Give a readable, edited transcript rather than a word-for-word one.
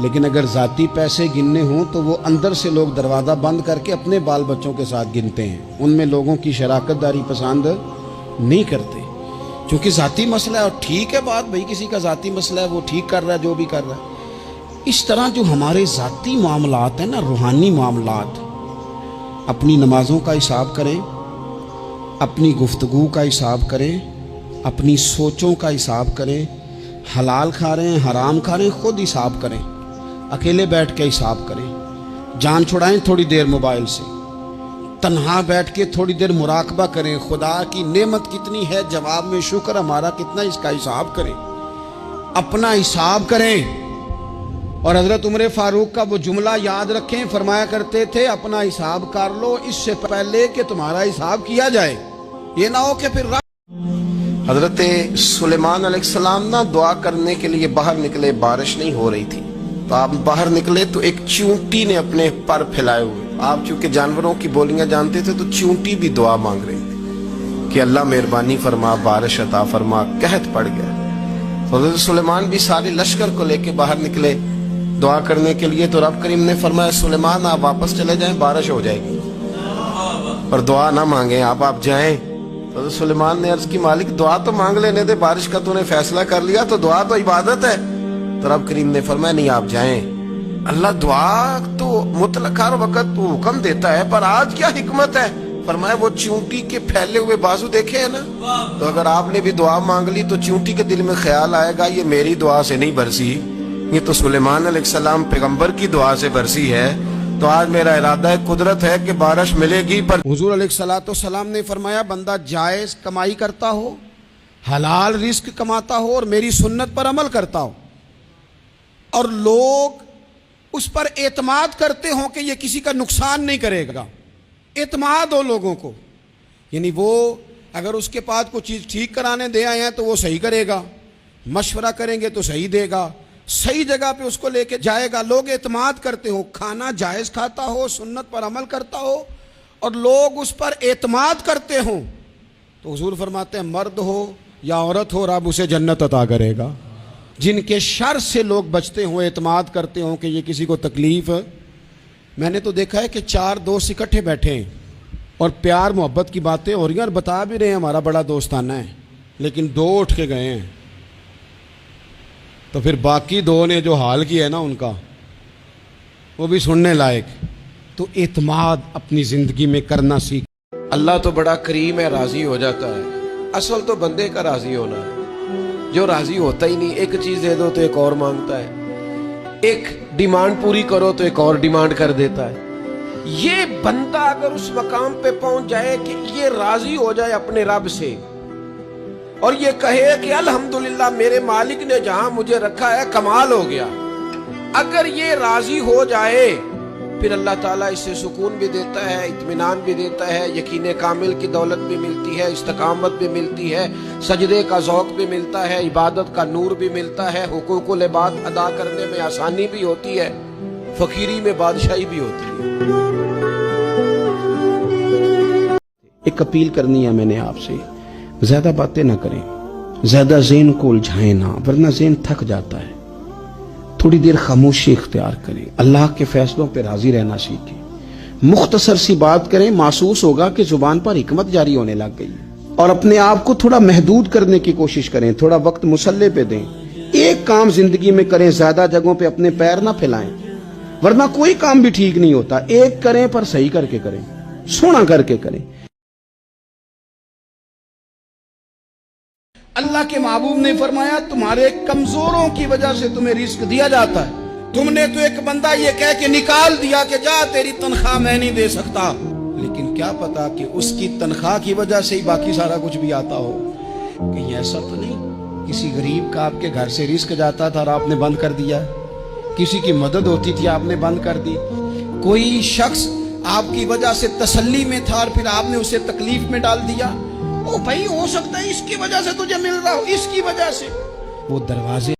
لیکن اگر ذاتی پیسے گننے ہوں تو وہ اندر سے لوگ دروازہ بند کر کے اپنے بال بچوں کے ساتھ گنتے ہیں، ان میں لوگوں کی شراکت داری پسند نہیں کرتے، چونکہ ذاتی مسئلہ ہے۔ اور ٹھیک ہے بات، بھئی کسی کا ذاتی مسئلہ ہے، وہ ٹھیک کر رہا ہے جو بھی کر رہا ہے۔ اس طرح جو ہمارے ذاتی معاملات ہیں نا، روحانی معاملات، اپنی نمازوں کا حساب کریں، اپنی گفتگو کا حساب کریں، اپنی سوچوں کا حساب کریں، حلال کھا رہے ہیں حرام کھا رہے ہیں خود حساب کریں، اکیلے بیٹھ کے حساب کریں، جان چھڑائیں تھوڑی دیر موبائل سے، تنہا بیٹھ کے تھوڑی دیر مراقبہ کریں، خدا کی نعمت کتنی ہے، جواب میں شکر ہمارا کتنا، اس کا حساب کریں، اپنا حساب کریں۔ اور حضرت عمر فاروق کا وہ جملہ یاد رکھیں، فرمایا کرتے تھے اپنا حساب کر لو اس سے پہلے کہ تمہارا حساب کیا جائے، یہ نہ ہو کہ پھر حضرت سلیمان علیہ السلام نا دعا کرنے کے لیے باہر نکلے، بارش نہیں ہو رہی تھی، تو آپ باہر نکلے تو ایک چونٹی نے اپنے پر پھیلائے ہوئے، آپ چونکہ جانوروں کی بولیاں جانتے تھے تو چونٹی بھی دعا مانگ رہی تھی کہ اللہ مہربانی فرما، بارش عطا فرما، قحط پڑ گیا۔ حضرت سلیمان بھی سارے لشکر کو لے کے باہر نکلے دعا کرنے کے لیے، تو رب کریم نے فرمایا سلیمان آپ واپس چلے جائیں، بارش ہو جائے گی، پر دعا نہ مانگیں، آپ جائیں۔ حضرت سلیمان نے عرض کی مالک دعا تو مانگ لینے دے، بارش کا تو نے فیصلہ کر لیا، تو دعا تو عبادت ہے۔ تو رب کریم نے فرمایا نہیں آپ جائیں، اللہ دعا تو مطلق ہر وقت تو حکم دیتا ہے، پر آج کیا حکمت ہے؟ فرمایا وہ چونٹی کے پھیلے ہوئے بازو دیکھے ہیں نا، تو اگر آپ نے بھی دعا مانگ لی تو چونٹی کے دل میں خیال آئے گا یہ میری دعا سے نہیں برسی، یہ تو سلیمان علیہ السلام پیغمبر کی دعا سے برسی ہے، تو آج میرا ارادہ ہے، قدرت ہے کہ بارش ملے گی۔ پر حضور علیہ السلام نے فرمایا بندہ جائز کمائی کرتا ہو، حلال رزق کماتا ہو اور میری سنت پر عمل کرتا ہو، اور لوگ اس پر اعتماد کرتے ہوں کہ یہ کسی کا نقصان نہیں کرے گا، اعتماد ہو لوگوں کو، یعنی وہ اگر اس کے پاس کوئی چیز ٹھیک کرانے دے آئے ہیں تو وہ صحیح کرے گا، مشورہ کریں گے تو صحیح دے گا، صحیح جگہ پہ اس کو لے کے جائے گا، لوگ اعتماد کرتے ہو، کھانا جائز کھاتا ہو، سنت پر عمل کرتا ہو اور لوگ اس پر اعتماد کرتے ہوں، تو حضور فرماتے ہیں مرد ہو یا عورت ہو رب اسے جنت عطا کرے گا۔ جن کے شر سے لوگ بچتے ہوں، اعتماد کرتے ہوں کہ یہ کسی کو تکلیف، میں نے تو دیکھا ہے کہ 4 دوست اکٹھے بیٹھے ہیں اور پیار محبت کی باتیں ہو رہی ہیں اور بتا بھی رہے ہیں ہمارا بڑا دوستانہ ہے، لیکن 2 اٹھ کے گئے ہیں، تو پھر باقی 2 نے جو حال کیا ہے نا ان کا، وہ بھی سننے لائق۔ تو اعتماد اپنی زندگی میں کرنا سیکھ۔ اللہ تو بڑا کریم ہے، راضی ہو جاتا ہے، اصل تو بندے کا راضی ہونا ہے، جو راضی ہوتا ہی نہیں، ایک چیز دے دو تو ایک اور مانگتا ہے، ایک ڈیمانڈ پوری کرو تو ایک اور ڈیمانڈ کر دیتا ہے۔ یہ بندہ اگر اس مقام پہ پہنچ جائے کہ یہ راضی ہو جائے اپنے رب سے اور یہ کہے کہ الحمدللہ میرے مالک نے جہاں مجھے رکھا ہے کمال ہو گیا، اگر یہ راضی ہو جائے پھر اللہ تعالیٰ اس سے سکون بھی دیتا ہے، اطمینان بھی دیتا ہے، یقین کامل کی دولت بھی ملتی ہے، استقامت بھی ملتی ہے، سجدے کا ذوق بھی ملتا ہے، عبادت کا نور بھی ملتا ہے، حقوق العباد ادا کرنے میں آسانی بھی ہوتی ہے، فقیری میں بادشاہی بھی ہوتی ہے۔ ایک اپیل کرنی ہے میں نے آپ سے، زیادہ باتیں نہ کریں، زیادہ ذہن کو الجھائیں نہ، ورنہ ذہن تھک جاتا ہے، تھوڑی دیر خاموشی اختیار کریں، اللہ کے فیصلوں پہ راضی رہنا سیکھیں، مختصر سی بات کریں، محسوس ہوگا کہ زبان پر حکمت جاری ہونے لگ گئی، اور اپنے آپ کو تھوڑا محدود کرنے کی کوشش کریں، تھوڑا وقت مسلح پہ دیں، ایک کام زندگی میں کریں، زیادہ جگہوں پہ اپنے پیر نہ پھیلائیں، ورنہ کوئی کام بھی ٹھیک نہیں ہوتا، ایک کریں پر صحیح کر کے کریں، سونا کر کے کریں۔ اللہ کے محبوب نے فرمایا تمہارے کمزوروں کی وجہ سے تمہیں رزق دیا جاتا ہے، تم نے تو ایک بندہ یہ کہہ کے نکال دیا کہ جا تیری تنخواہ میں نہیں دے سکتا، لیکن کیا پتا کہ اس کی تنخواہ کی وجہ سے ہی باقی سارا کچھ بھی آتا ہو۔ کہیں ایسا تو نہیں کسی غریب کا آپ کے گھر سے رزق جاتا تھا اور آپ نے بند کر دیا، کسی کی مدد ہوتی تھی آپ نے بند کر دی، کوئی شخص آپ کی وجہ سے تسلی میں تھا اور پھر آپ نے اسے تکلیف میں ڈال دیا، او بھائی ہو سکتا ہے اس کی وجہ سے تجھے مل رہا ہو، اس کی وجہ سے وہ دروازے